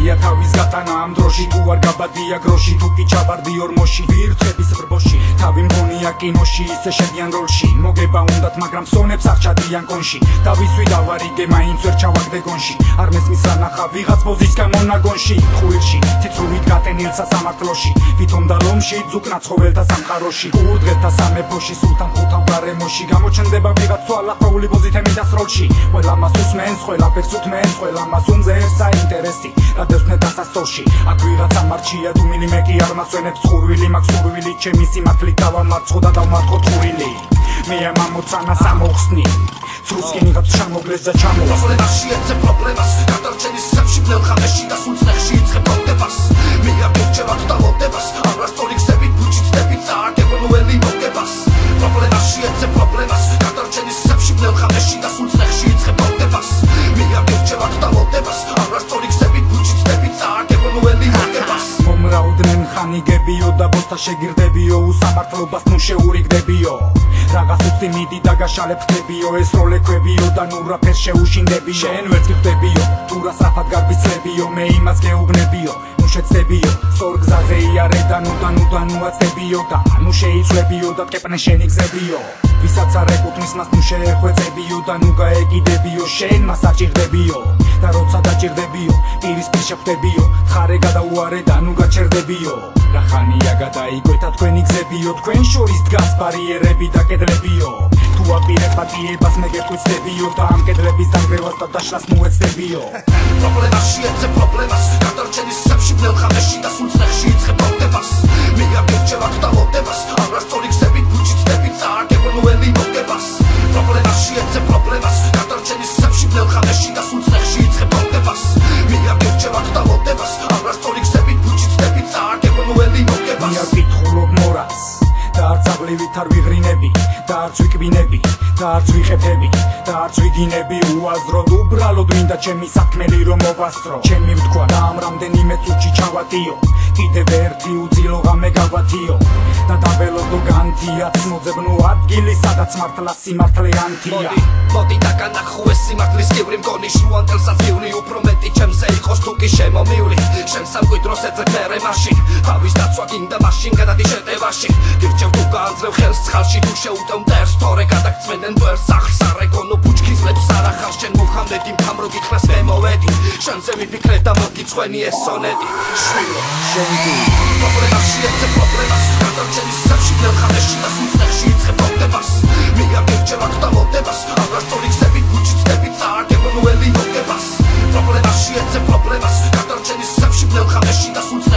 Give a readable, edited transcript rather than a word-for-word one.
Ელია თავის გატანა ამ დროში თუ არ გაბადია გროში თუ კი ჩაბარდი ორმოში ვირთხების ბრბოში თავი მგონია კინოში ისე შედიან როლში მოგება უნდათ მაგრამ სონებს არ ჩადიან კონში დავისვი დავარიგე მაინც ვერ ჩავაგდე გონში არ მესმის რა ნახა ვიღაც ბოზის გამონაგონში ხუილში ციცრუვით გატენილ სასამართლოში ვითომ და ლომში ძუკნა ცხოველთა სამყაროში ურდღელთა სამეფოში სულთან ხუთავ გარემოში გამოჩნდება ვიღაც თვალახეული ბოზითემი დასროლში ყველა მას უსმენს ყველაფერს უთმენს ყველა მას უმზეს საინტერესი გადევსნე დასასწორში აქ ვიღაცა მარჩია დუმილი მე კი არ მასვენებს ხურვილი მაქვს სურვილი ჩემი სიმართლით დავამარცხო და დავმარხო თურილი მე ამამოცანა სამოხსნი სრუსკინიღაც ჩამოგლეს და ჩამოხსნი პრობლემაში ეცე პრობლემას გადარჩენის სებში ბნელხამეში და სულწნეხში იწყებ პრობლემას მე აგერჩევათ და მოდებას ამრასწორი გზებით ბუჩიცდებით სააგებნუელი მოგებას პრობლემაში ეცე პრობლემას გადარჩენის სებში ბნელხამეში და სულწნეხში იწყებ პრობლემას მე აგერჩევათ და მოდებას ამრასწორი გზებით ბუჩიცდებით სააგებნუელი მოგებას მომრავლდნენ ხანიგებიო და ბოსთა შეგირდებიო უსამართლობას ნუ შეურიგდებიო რაღაც უცი მიდი და გაშალებ ხდებიო ეს როლექვებიო და ნუ რაფერ შეუშინდებიო შენ ვერც გიხდებიო თუ რა საფად გაბიცლებიო მე იმას გეუბნებიო ნუ შეცდებიო სწორ გზაზე იარე და ნუ აცდებიო და ნუ შეიცვლებიო და ტკეპნე შენი გზებიო ვისაც არ ეკუთვნის მას ნუ შეეხვეწებიო და ნუ გაეკიდებიო შენ მას აჭირდებიო და როცა დაჭირდებიო პირისპირ შეხვდებიო ხარე გადაუარე და ნუ გაჩერდებიო რა ხანია გადაიგვეთა თქვენი გზებიო თქვენ შორის დგას ბარიერები და კედლებიო თუ აპირებ პატიებას მე გეხვიცდებიო და ამ კედლების დანგრევას და დაშლას მოეცდებიო პრობლემაში ეცე პრობლემას გადარჩენის სებში ბნელხამეში და სულწნეხში იწყებ პრობლემას მე აგერჩევათ და მოდებას ამრასწორი გზებით ბუჩიცდებით სააგებნუელი მოგებას პრობლემაში ეცე პრობლემას გადარჩენის სებში ბნელხამეში და სულწნეხში იწყებ პრობლემას მე აგერჩევათ და მოდებას ამრასწორი გზებით ბუჩიცდებით სააგებნუელი მოგებას მე აკითხულობ მორალს და არც აღლივით არ ვიღრინები და არც ვიკბინები და არც ვიხეთები და არც ვიგინები უაზროდ უბრალოდ მინდა ჩემი საქმელი რომ მოვასწრო ჩემი ვთქვა და ამ რამდენიმე წუთში ჩავატიო კიდევ ერთი უძილო ღამე გავათიო და დაველოდო განთია ცნობზებნო ადგილი სადაც მართლა სიმართლე ანთია მოდი დაგანახო ეს სიმართლის გივრი მგონი შუანტელსაც გივლი უფრო მეტი ჩემზე იყოს თუ კი შემომივლი შენ სამკვიდროს ეძებერე მაშინ თავის დაცვა გინდა მაშინ გადადი შეტევაში გირჩევ თუ გაანძლევ ხელს ცხალში თუ შეუტევ მტერს თორე გადაგწმენენ დვერს სახლს არ ეკონო ბუჩქიზლებს არ ახავს შენ მუხამედი მქამრო გითხრას მე მოვედი შენზე ვიფიქრე და მოგიწვენი ეს სონეტი შვილო შენდი პრობლემაში ეცე პრობლემას გადარჩენის სებში ბნელხამეში და სულწნეხში იწყებ პრობლემას მე აგერჩევათ და მოდებას ამრასწორი გზებით ბუჩიცდებით სააგებნუელი მოგებას პრობლემაში ეცე პრობლემას გადარჩენის სებში ბნელხამეში და სულწნეხში